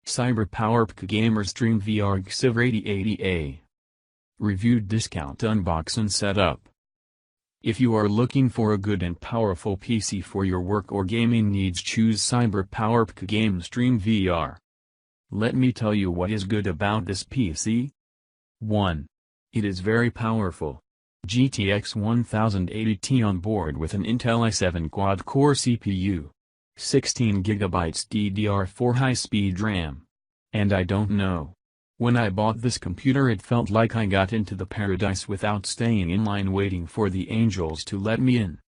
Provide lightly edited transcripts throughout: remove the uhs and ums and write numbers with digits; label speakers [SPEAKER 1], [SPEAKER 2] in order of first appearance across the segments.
[SPEAKER 1] CYBERPOWERPC Xtreme VR GXiVR8080A. Reviewed discount unbox and setup. If you are looking for a good and powerful PC for your work or gaming needs, choose CYBERPOWERPC Xtreme VR. Let me tell you what is good about this PC. 1. It is very powerful. GTX 1080 on board with an Intel i7 quad-core CPU. 16GB DDR4 high-speed RAM. And I don't know. When I bought this computer it felt like I got into the paradise without staying in line waiting for the angels to let me in.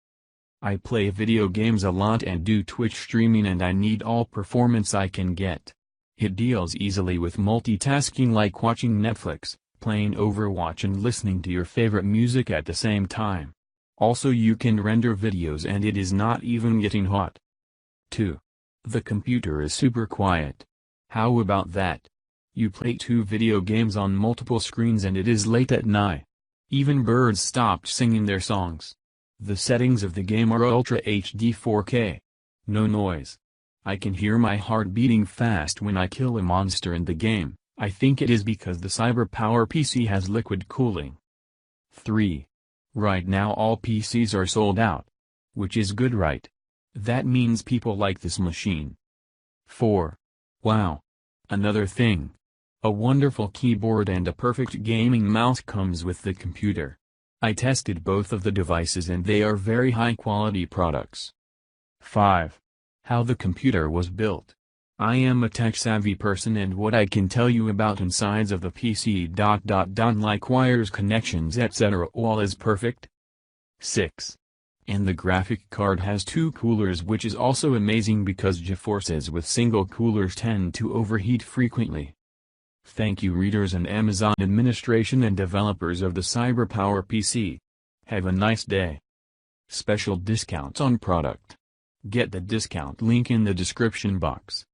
[SPEAKER 1] I play video games a lot and do Twitch streaming and I need all performance I can get. It deals easily with multitasking like watching Netflix, playing Overwatch and listening to your favorite music at the same time. Also you can render videos and it is not even getting hot. 2. The computer is super quiet. How about that? You play 2 video games on multiple screens and it is late at night. Even birds stopped singing their songs. The settings of the game are Ultra HD 4K. No noise. I can hear my heart beating fast when I kill a monster in the game. I think it is because the CYBERPOWERPC has liquid cooling. 3. Right now all PCs are sold out. Which is good, right? That means people like this machine. 4. Wow. Another thing. A wonderful keyboard and a perfect gaming mouse comes with the computer. I tested both of the devices and they are very high quality products. 5. How the computer was built. I am a tech-savvy person and what I can tell you about insides of the PC ... like wires, connections, etc. all is perfect. 6. And the graphic card has 2 coolers, which is also amazing because GeForces with single coolers tend to overheat frequently. Thank you readers and Amazon administration and developers of the CYBERPOWERPC. Have a nice day. Special discounts on product. Get the discount link in the description box.